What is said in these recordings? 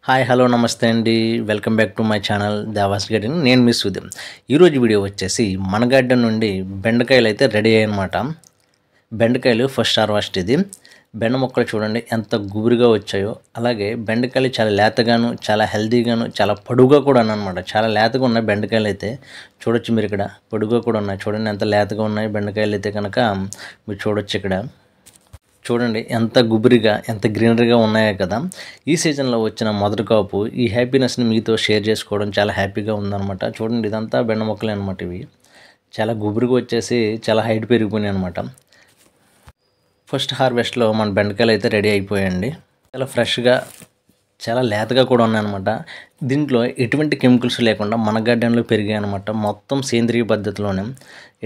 Hi hello నమస్తే అండి. Welcome back to my channel devas garden. నేను మీ సుధీర్. ఈరోజు వీడియో వచ్చేసి మన గార్డెన్ నుండి బెండకాయలు అయితే రెడీ అయ్యాయన్నమాట. బెండకాయలు ఫస్ట్ హార్వెస్ట్ ఇది. బెండ మొక్కలు చూడండి ఎంత గుబురుగా వచ్చాయో. అలాగే బెండకాయలు చాలా లేతగాను, చాలా హెల్తీగాను, చాలా పొడుగుగా కూడా ఉన్నాయన్నమాట. చాలా లేతగా ఉన్నాయి బెండకాయలు అయితే. చూడొచ్చు మీరు ఇక్కడ పొడుగుగా కూడా ఉన్నాయి. చూడండి ఎంత లేతగా ఉన్నాయి బెండకాయలు అయితే కనుక మీరు చూడొచ్చు ఇక్కడ. చూడండి ఎంత గుబురిగా ఎంత గ్రీనరీగా ఉన్నాయో కదా. ఈ సీజన్లో వచ్చిన మొదటి కాపు ఈ హ్యాపీనెస్ని మీతో షేర్ చేసుకోవడం చాలా హ్యాపీగా ఉందన్నమాట. చూడండి ఇదంతా బెండ మొక్కలే అనమాట. ఇవి చాలా గుబురుగా వచ్చేసి చాలా హైట్ పెరిగిపోయినాయి అనమాట. ఫస్ట్ హార్వెస్ట్లో మన బెండకాయలు అయితే రెడీ అయిపోయాయండి. చాలా ఫ్రెష్గా చాలా లేతగా కూడా ఉన్నాయన్నమాట. దీంట్లో ఎటువంటి కెమికల్స్ లేకుండా మన గార్డెన్లో పెరిగాయి అనమాట. మొత్తం సేంద్రియ పద్ధతిలోనే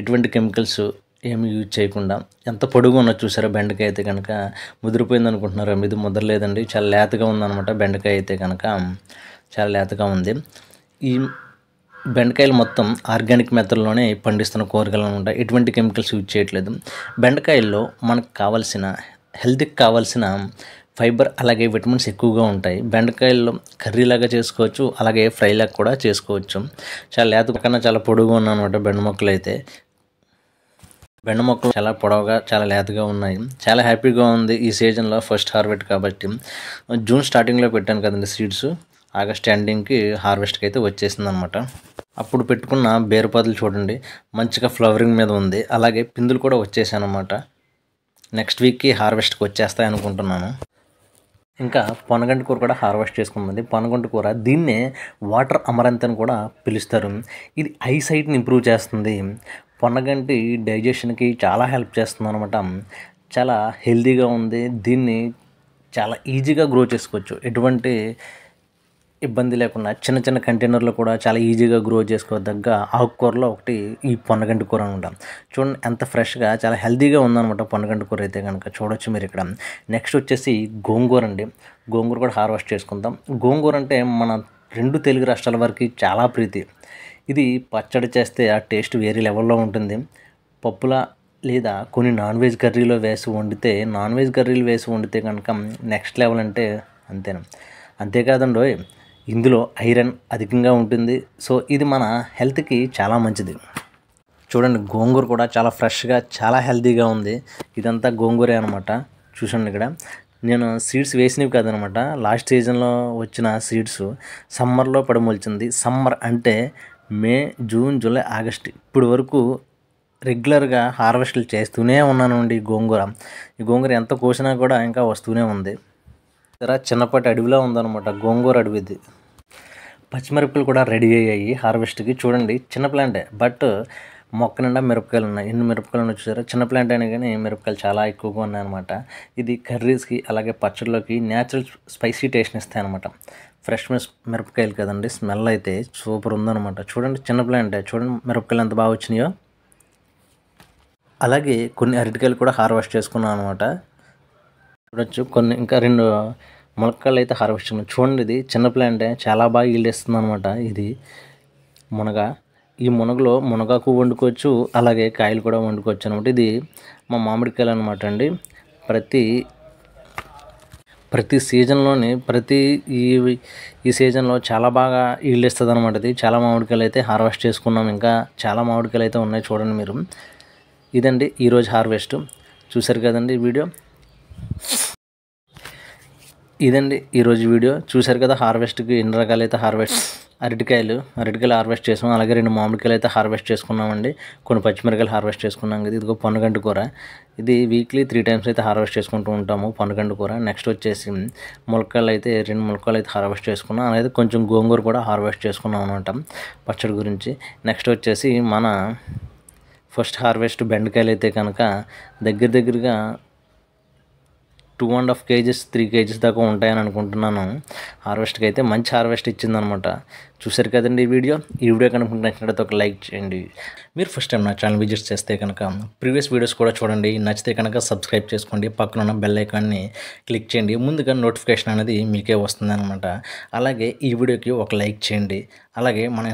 ఎటువంటి కెమికల్స్ ఏమి యూజ్ చేయకుండా ఎంత పొడుగు ఉన్నది చూసారా. బెండకాయ అయితే కనుక ముదిరిపోయింది అనుకుంటున్నారు, ఇది ముదరలేదండి. చాలా లేతగా ఉందన్నమాట. బెండకాయ అయితే కనుక చాలా లేతగా ఉంది. ఈ బెండకాయలు మొత్తం ఆర్గానిక్ మెథడ్లోనే పండిస్తున్న కూరగాయలు అనమాట. ఎటువంటి కెమికల్స్ యూజ్ చేయట్లేదు. బెండకాయల్లో మనకు కావాల్సిన హెల్త్కి కావాల్సిన ఫైబర్ అలాగే విటమిన్స్ ఎక్కువగా ఉంటాయి. బెండకాయల్లో కర్రీలాగా చేసుకోవచ్చు, అలాగే ఫ్రైలాగా కూడా చేసుకోవచ్చు. చాలా లేత కన్నా చాలా పొడుగుగా ఉన్నాయన్నమాట బెండ మొక్కలు అయితే. బెండ మొక్కలు చాలా పొడవుగా చాలా లేతగా ఉన్నాయి. చాలా హ్యాపీగా ఉంది ఈ సీజన్లో ఫస్ట్ హార్వెస్ట్ కాబట్టి. జూన్ స్టార్టింగ్లో పెట్టాను కదండి సీడ్స్. ఆగస్ట్ ఎండింగ్కి హార్వెస్ట్కి అయితే వచ్చేసింది అనమాట. అప్పుడు పెట్టుకున్న బేరుపాదులు చూడండి మంచిగా ఫ్లవరింగ్ మీద ఉంది. అలాగే పిందులు కూడా వచ్చేసాయి అనమాట. నెక్స్ట్ వీక్కి హార్వెస్ట్కి వచ్చేస్తాయి అనుకుంటున్నాను. ఇంకా పొనగంటి కూర కూడా హార్వెస్ట్ చేసుకుంది. పొనగంటి కూర దీన్నే వాటర్ అమరంత్ అని కూడా పిలుస్తారు. ఇది ఐసైట్ని ఇంప్రూవ్ చేస్తుంది. పొన్నగంటి డైజెషన్కి చాలా హెల్ప్ చేస్తుంది అనమాట. చాలా హెల్తీగా ఉంది. దీన్ని చాలా ఈజీగా గ్రో చేసుకోవచ్చు. ఎటువంటి ఇబ్బంది లేకుండా చిన్న చిన్న కంటైనర్లో కూడా చాలా ఈజీగా గ్రో చేసుకోదగ్గ ఆకుకూరలో ఒకటి ఈ పొన్నగంటి కూర అనమాట. చూడండి ఎంత ఫ్రెష్గా చాలా హెల్తీగా ఉందన్నమాట పొన్నగంటి కూర అయితే కనుక. చూడొచ్చు మీరు ఇక్కడ. నెక్స్ట్ వచ్చేసి గోంగూర అండి. గోంగూర కూడా హార్వెస్ట్ చేసుకుందాం. గోంగూర అంటే మన 2 తెలుగు రాష్ట్రాల వరకు చాలా ప్రీతి. ఇది పచ్చడి చేస్తే ఆ టేస్ట్ వేరే లెవెల్లో ఉంటుంది. పప్పులా లేదా కొన్ని నాన్ వెజ్ కర్రీలో వేసి వండితే కనుక నెక్స్ట్ లెవెల్ అంటే అంతేనా. అంతేకాదండి ఇందులో ఐరన్ అధికంగా ఉంటుంది. సో ఇది మన హెల్త్కి చాలా మంచిది. చూడండి గోంగూర కూడా చాలా ఫ్రెష్గా చాలా హెల్తీగా ఉంది. ఇదంతా గోంగూరే అనమాట. చూసండి ఇక్కడ నేను సీడ్స్ వేసినవి కాదనమాట. లాస్ట్ సీజన్లో వచ్చిన సీడ్స్ సమ్మర్లో పడమొలిచింది. సమ్మర్ అంటే మే, జూన్, జూలై, ఆగస్ట్ ఇప్పుడు వరకు రెగ్యులర్గా హార్వెస్ట్లు చేస్తూనే ఉన్నానండి. ఈ గోంగూర ఎంత కోసినా కూడా ఇంకా వస్తూనే ఉంది. చిన్నపాటి అడవిలో ఉందన్నమాట. గోంగూర అడవిది. పచ్చిమిరపకాయలు కూడా రెడీ అయ్యాయి హార్వెస్ట్కి. చూడండి చిన్న ప్లాంటే బట్ మొక్క నిండా మిరపకాయలు ఉన్నాయి. ఎన్ని మిరపకాయలు ఉన్నాయి చూసారా. చిన్న ప్లాంట్ అయినా కానీ మిరపకాయలు చాలా ఎక్కువగా ఉన్నాయన్నమాట. ఇది కర్రీస్కి అలాగే పచ్చడిలోకి న్యాచురల్ స్పైసీ టేస్ట్ని ఇస్తాయి అనమాట. ఫ్రెష్ మిరపకాయలు కదండి. స్మెల్ అయితే సూపర్ ఉందన్నమాట. చూడండి చిన్న ప్లాంటే. చూడండి మిరపకాయలు ఎంత బాగా వచ్చినాయో. అలాగే కొన్ని అరటికాయలు కూడా హార్వెస్ట్ చేసుకున్నాను అనమాట. చూడొచ్చు కొన్ని ఇంకా 2 మునక్కాయలు అయితే హార్వెస్ట్ చేసుకున్నాను. చూడండి ఇది చిన్న ప్లాంటే చాలా బాగా ఈల్డ్ ఇస్తుంది అనమాట. ఇది మునగ. ఈ మునగలో మునగాకు వండుకోవచ్చు, అలాగే కాయలు కూడా వండుకోవచ్చు అనమాట. ఇది మా మామిడికాయలు అనమాట అండి. ప్రతి సీజన్లోని ఈ సీజన్లో చాలా బాగా ఈల్డ్ ఇస్తుంది అనమాట. ఇది చాలా మామిడికాయలు అయితే హార్వెస్ట్ చేసుకున్నాం. ఇంకా చాలా మామిడికాయలు అయితే ఉన్నాయి చూడండి మీరు. ఇదండి ఈరోజు హార్వెస్ట్. చూసారు కదండి వీడియో. ఇదండి ఈరోజు వీడియో చూసారు కదా. హార్వెస్ట్కి ఎన్ని రకాలు అయితే అరటికాయలు హార్వెస్ట్ చేసాం. అలాగే 2 మామిడికాయలు అయితే హార్వెస్ట్ చేసుకున్నామండి. కొన్ని పచ్చిమిరకాయలు హార్వెస్ట్ చేసుకున్నాం కదా. ఇదిగో పొన్నగంటి కూర. ఇది వీక్లీ 3 టైమ్స్ అయితే హార్వెస్ట్ చేసుకుంటూ ఉంటాము పొన్నగంటి కూర. నెక్స్ట్ వచ్చేసి ములక్కాయలు అయితే 2 ములక్కాయలు అయితే హార్వెస్ట్ చేసుకున్నాం. అలాగే కొంచెం గోంగూర కూడా హార్వెస్ట్ చేసుకున్నాం అనమాట పచ్చడి గురించి. నెక్స్ట్ వచ్చేసి మన ఫస్ట్ హార్వెస్ట్ బెండకాయలు అయితే కనుక దగ్గరగా 2.5 kgs 3 kgs దాకా ఉంటాయని అనుకుంటున్నాను. హార్వెస్ట్కి అయితే మంచి హార్వెస్ట్ ఇచ్చిందనమాట. చూసారు కదండి ఈ వీడియో కనుక నచ్చినట్లయితే ఒక లైక్ చేయండి. మీరు ఫస్ట్ టైం నా ఛానల్ విజిట్ చేస్తే కనుక ప్రీవియస్ వీడియోస్ కూడా చూడండి. నచ్చితే కనుక సబ్స్క్రైబ్ చేసుకోండి. పక్కన ఉన్న బెల్ ఐకాన్ని క్లిక్ చేయండి. ముందుగా నోటిఫికేషన్ అనేది మీకే వస్తుంది అనమాట. అలాగే ఈ వీడియోకి ఒక లైక్ చేయండి. అలాగే మన